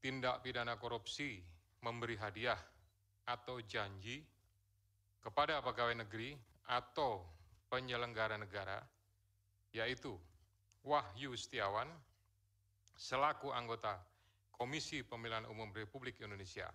tindak pidana korupsi memberi hadiah atau janji kepada pegawai negeri atau penyelenggara negara, yaitu Wahyu Setiawan selaku anggota Komisi Pemilihan Umum Republik Indonesia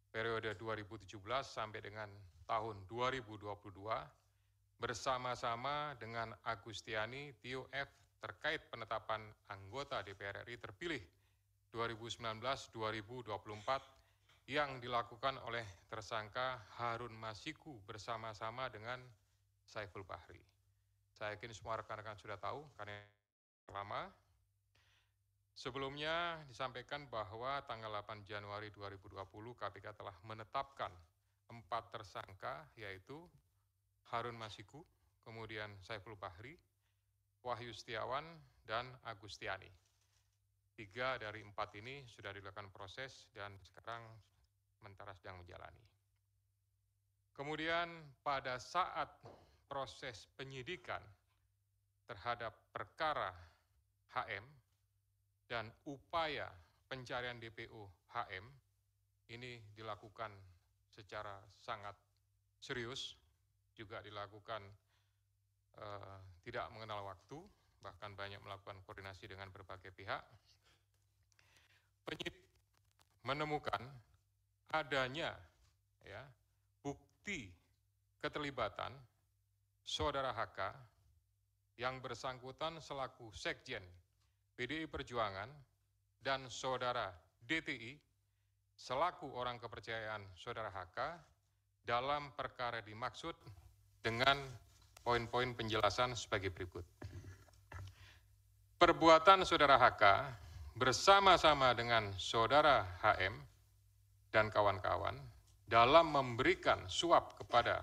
periode 2017 sampai dengan tahun 2022 bersama-sama dengan Agustiani Tio F terkait penetapan anggota DPR RI terpilih 2019-2024 yang dilakukan oleh tersangka Harun Masiku bersama-sama dengan Saiful Bahri. Saya yakin semua rekan-rekan sudah tahu karena lama. Sebelumnya disampaikan bahwa tanggal 8 Januari 2020 KPK telah menetapkan 4 tersangka yaitu Harun Masiku, kemudian Saiful Bahri, Wahyu Setiawan, dan Agustiani. 3 dari 4 ini sudah dilakukan proses dan sekarang sementara sedang menjalani. Kemudian pada saat proses penyidikan terhadap perkara HM dan upaya pencarian DPO HM ini dilakukan secara sangat serius, juga dilakukan tidak mengenal waktu, bahkan banyak melakukan koordinasi dengan berbagai pihak. Penyidik menemukan adanya bukti keterlibatan Saudara HK yang bersangkutan selaku Sekjen PDI Perjuangan dan Saudara DTI selaku orang kepercayaan Saudara HK dalam perkara dimaksud dengan poin-poin penjelasan sebagai berikut. Perbuatan Saudara HK bersama-sama dengan Saudara HM dan kawan-kawan dalam memberikan suap kepada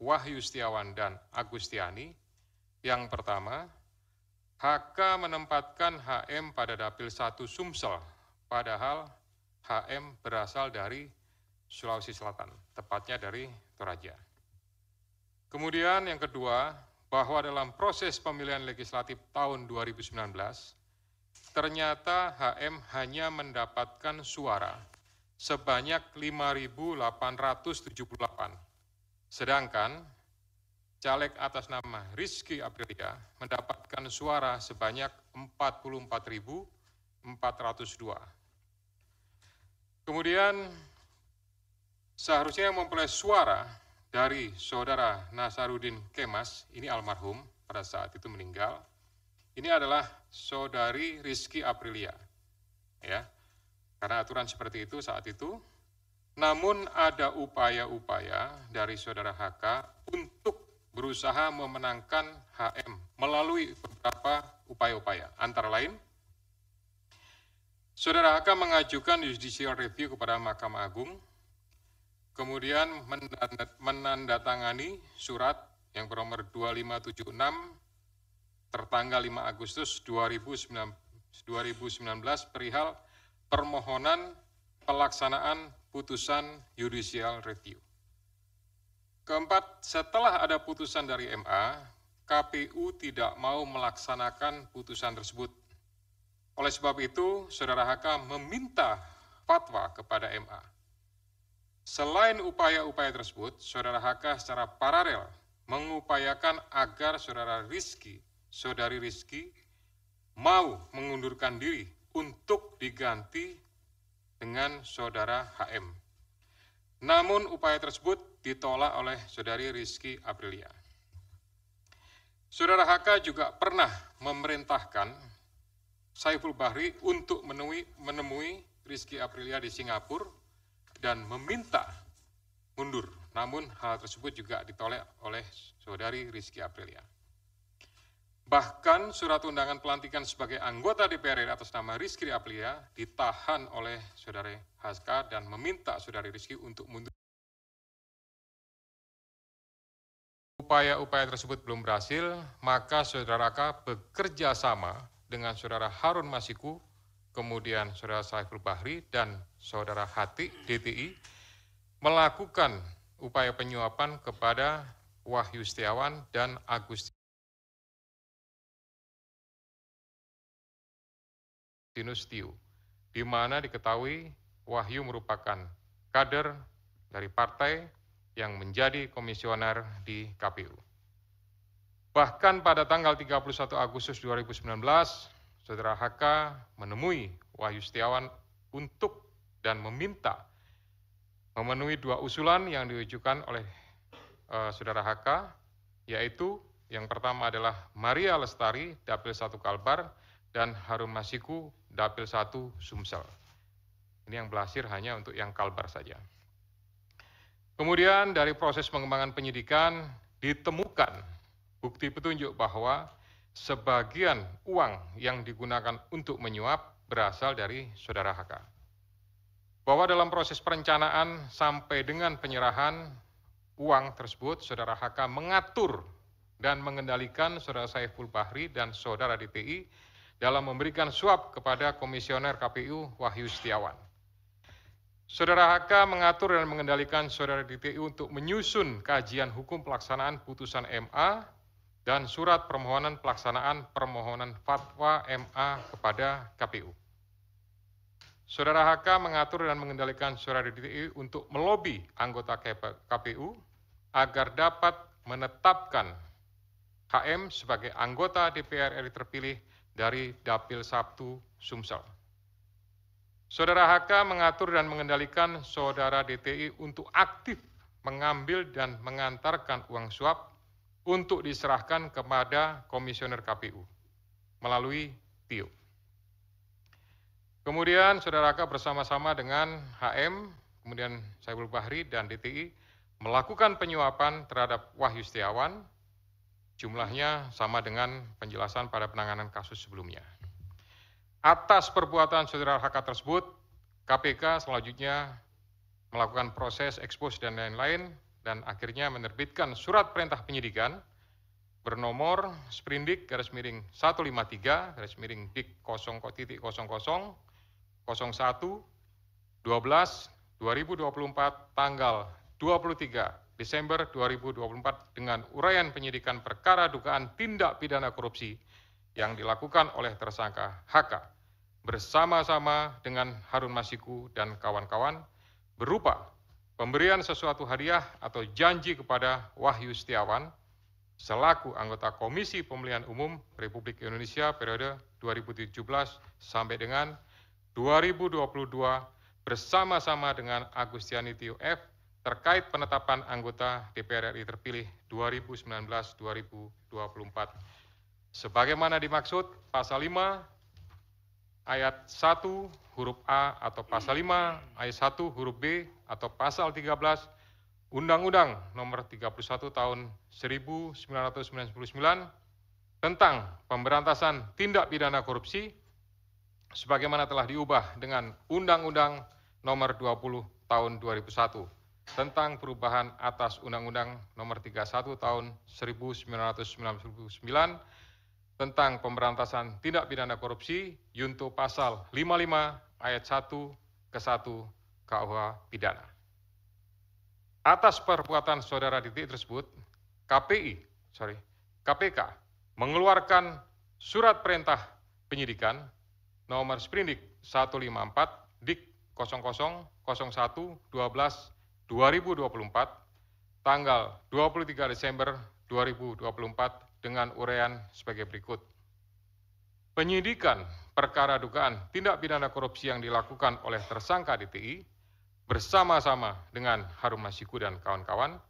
Wahyu Setiawan dan Agustiani. Yang pertama, HK menempatkan HM pada Dapil 1 Sumsel, padahal HM berasal dari Sulawesi Selatan, tepatnya dari Toraja. Kemudian yang kedua, bahwa dalam proses pemilihan legislatif tahun 2019, ternyata HM hanya mendapatkan suara sebanyak 5.878, sedangkan caleg atas nama Rizky Aprilia mendapatkan suara sebanyak 44.402. Kemudian seharusnya memperoleh suara dari Saudara Nasaruddin Kemas, ini almarhum pada saat itu meninggal. Ini adalah Saudari Rizky Aprilia, ya, karena aturan seperti itu saat itu. Namun ada upaya-upaya dari Saudara HK untuk berusaha memenangkan HM melalui beberapa upaya-upaya. Antara lain, Saudara HK mengajukan judicial review kepada Mahkamah Agung, kemudian menandatangani surat yang bernomor 2576 tertanggal 5 Agustus 2019 perihal permohonan pelaksanaan putusan judicial review. Keempat, setelah ada putusan dari MA, KPU tidak mau melaksanakan putusan tersebut. Oleh sebab itu, Saudara HK meminta fatwa kepada MA. Selain upaya-upaya tersebut, Saudara HK secara paralel mengupayakan agar Saudari Rizky mau mengundurkan diri untuk diganti dengan Saudara HM. Namun upaya tersebut ditolak oleh Saudari Rizky Aprilia. Saudara HK juga pernah memerintahkan Saiful Bahri untuk menemui Rizky Aprilia di Singapura dan meminta mundur. Namun hal tersebut juga ditolak oleh Saudari Rizky Aprilia. Bahkan surat undangan pelantikan sebagai anggota DPR RI atas nama Rizky Aprilia ditahan oleh Saudari HK dan meminta Saudari Rizky untuk mundur. Upaya-upaya tersebut belum berhasil, maka Saudara HK bekerja sama dengan Saudara Harun Masiku, kemudian Saudara Saiful Bahri dan Saudara Hati DTI melakukan upaya penyuapan kepada Wahyu Setiawan dan Agustinus Tio di mana diketahui Wahyu merupakan kader dari partai yang menjadi komisioner di KPU. Bahkan pada tanggal 31 Agustus 2019, Saudara HK menemui Wahyu Setiawan untuk dan meminta memenuhi 2 usulan yang diajukan oleh Saudara HK, yaitu yang pertama adalah Maria Lestari, Dapil 1 Kalbar, dan Harun Masiku, Dapil 1 Sumsel. Ini yang Belasir hanya untuk yang Kalbar saja. Kemudian dari proses pengembangan penyidikan ditemukan bukti petunjuk bahwa sebagian uang yang digunakan untuk menyuap berasal dari Saudara HK. Bahwa dalam proses perencanaan sampai dengan penyerahan uang tersebut, Saudara HK mengatur dan mengendalikan Saudara Saiful Bahri dan Saudara DTI dalam memberikan suap kepada Komisioner KPU Wahyu Setiawan. Saudara HK mengatur dan mengendalikan Saudara DTI untuk menyusun kajian hukum pelaksanaan putusan MA dan surat permohonan pelaksanaan permohonan fatwa MA kepada KPU. Saudara HK mengatur dan mengendalikan Saudara DTI untuk melobi anggota KPU agar dapat menetapkan HM sebagai anggota DPR RI terpilih dari Dapil 1 Sumsel. Saudara HK mengatur dan mengendalikan Saudara DTI untuk aktif mengambil dan mengantarkan uang suap untuk diserahkan kepada Komisioner KPU melalui TIO. Kemudian Saudara HK bersama-sama dengan HM, kemudian Saiful Bahri dan DTI melakukan penyuapan terhadap Wahyu Setiawan, jumlahnya sama dengan penjelasan pada penanganan kasus sebelumnya. Atas perbuatan Saudara HK tersebut, KPK selanjutnya melakukan proses ekspos dan lain-lain dan akhirnya menerbitkan surat perintah penyidikan bernomor Sprindik /Dik/01/12/2024 tanggal 23 Desember 2024 dengan uraian penyidikan perkara dugaan tindak pidana korupsi yang dilakukan oleh tersangka HK bersama-sama dengan Harun Masiku dan kawan-kawan berupa pemberian sesuatu hadiah atau janji kepada Wahyu Setiawan selaku anggota Komisi Pemilihan Umum Republik Indonesia periode 2017 sampai dengan 2022 bersama-sama dengan Agustiani Tio F terkait penetapan anggota DPR RI terpilih 2019-2024. Sebagaimana dimaksud pasal 5 ayat 1 huruf A atau pasal 5 ayat 1 huruf B atau pasal 13 Undang-Undang Nomor 31 Tahun 1999 tentang pemberantasan tindak pidana korupsi sebagaimana telah diubah dengan Undang-Undang Nomor 20 Tahun 2001 tentang perubahan atas Undang-Undang Nomor 31 Tahun 1999 tentang pemberantasan tindak pidana korupsi junto pasal 55 ayat 1 ke 1 KUH pidana. Atas perbuatan Saudara DTI tersebut, KPK mengeluarkan surat perintah penyidikan nomor Sprindik 154 Dik 0001/12/2024 tanggal 23 Desember 2024 dengan uraian sebagai berikut. Penyidikan perkara dugaan tindak pidana korupsi yang dilakukan oleh tersangka DTI bersama-sama dengan Harun Masiku dan kawan-kawan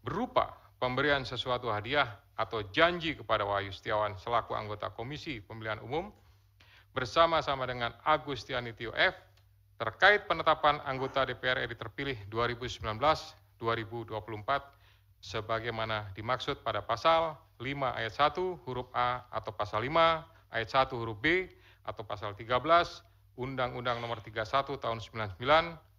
berupa pemberian sesuatu hadiah atau janji kepada Wahyu Setiawan selaku anggota Komisi Pemilihan Umum bersama-sama dengan Agustiani Tio F terkait penetapan anggota DPR RI terpilih 2019-2024 sebagaimana dimaksud pada pasal 5 ayat 1 huruf A atau pasal 5 ayat 1 huruf B atau pasal 13 Undang-Undang Nomor 31 Tahun 99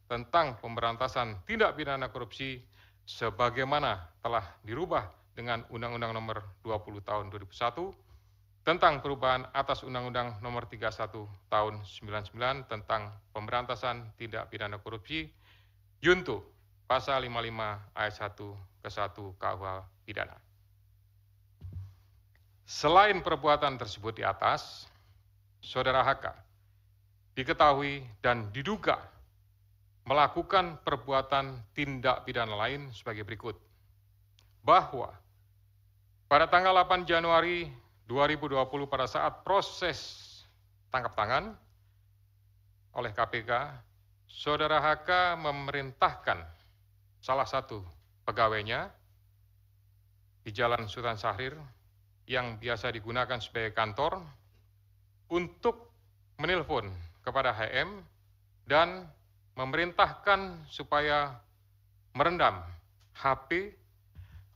tentang pemberantasan tindak pidana korupsi sebagaimana telah dirubah dengan Undang-Undang Nomor 20 Tahun 2001 tentang perubahan atas Undang-Undang Nomor 31 Tahun 99 tentang pemberantasan tindak pidana korupsi junto pasal 55 ayat 1 ke 1 KUH pidana. Selain perbuatan tersebut di atas, Saudara HK diketahui, dan diduga melakukan perbuatan tindak pidana lain sebagai berikut. Bahwa pada tanggal 8 Januari 2020 pada saat proses tangkap tangan oleh KPK, Saudara HK memerintahkan salah satu pegawainya di Jalan Sultan Syahrir yang biasa digunakan sebagai kantor untuk menelpon kepada HM dan memerintahkan supaya merendam HP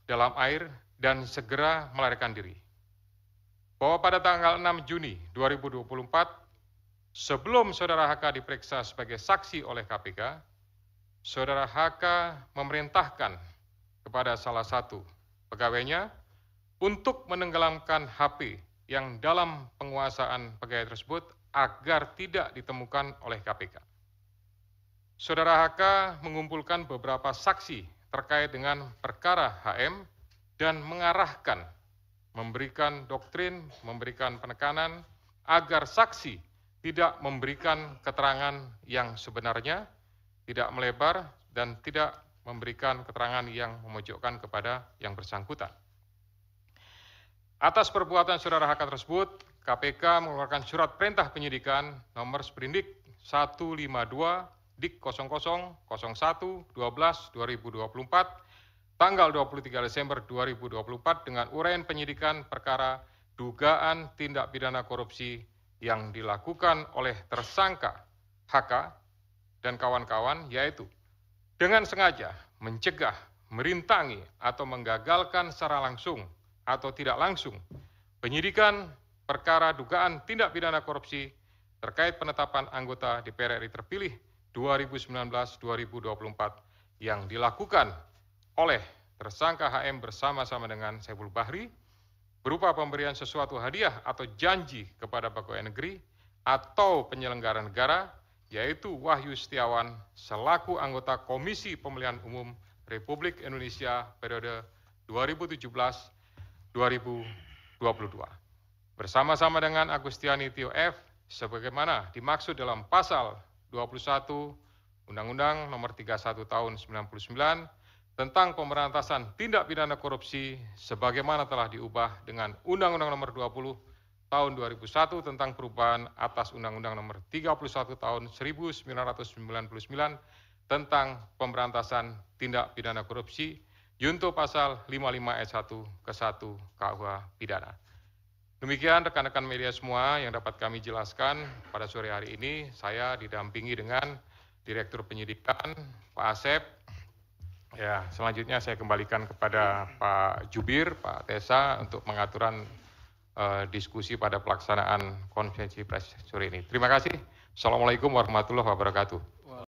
dalam air dan segera melarikan diri. Bahwa pada tanggal 6 Juni 2024, sebelum Saudara HK diperiksa sebagai saksi oleh KPK, Saudara HK memerintahkan kepada salah satu pegawainya untuk menenggelamkan HP yang dalam penguasaan pegawai tersebut agar tidak ditemukan oleh KPK. Saudara HK mengumpulkan beberapa saksi terkait dengan perkara HM dan mengarahkan, memberikan doktrin, memberikan penekanan agar saksi tidak memberikan keterangan yang sebenarnya, tidak melebar, dan tidak memberikan keterangan yang memojokkan kepada yang bersangkutan. Atas perbuatan Saudara HK tersebut, KPK mengeluarkan surat perintah penyidikan nomor Sprindik 152 Dik 0001/12/2024 tanggal 23 Desember 2024 dengan uraian penyidikan perkara dugaan tindak pidana korupsi yang dilakukan oleh tersangka HK dan kawan-kawan, yaitu dengan sengaja mencegah, merintangi, atau menggagalkan secara langsung atau tidak langsung penyidikan perkara dugaan tindak pidana korupsi terkait penetapan anggota DPR RI terpilih 2019-2024 yang dilakukan oleh tersangka HM bersama-sama dengan Saiful Bahri berupa pemberian sesuatu hadiah atau janji kepada pegawai negeri atau penyelenggara negara, yaitu Wahyu Setiawan selaku anggota Komisi Pemilihan Umum Republik Indonesia periode 2017-2022. Bersama-sama dengan Agustiani Tio F sebagaimana dimaksud dalam pasal 21 Undang-Undang Nomor 31 Tahun 99 tentang pemberantasan tindak pidana korupsi sebagaimana telah diubah dengan Undang-Undang Nomor 20 Tahun 2001 tentang perubahan atas Undang-Undang Nomor 31 Tahun 1999 tentang pemberantasan tindak pidana korupsi junto pasal 55 ayat 1 ke 1 KUH Pidana. Demikian rekan-rekan media semua yang dapat kami jelaskan pada sore hari ini. Saya didampingi dengan Direktur Penyidikan, Pak Asep. Ya, selanjutnya saya kembalikan kepada Pak Jubir, Pak Tesa untuk pengaturan diskusi pada pelaksanaan konferensi pers sore ini. Terima kasih. Assalamualaikum warahmatullahi wabarakatuh.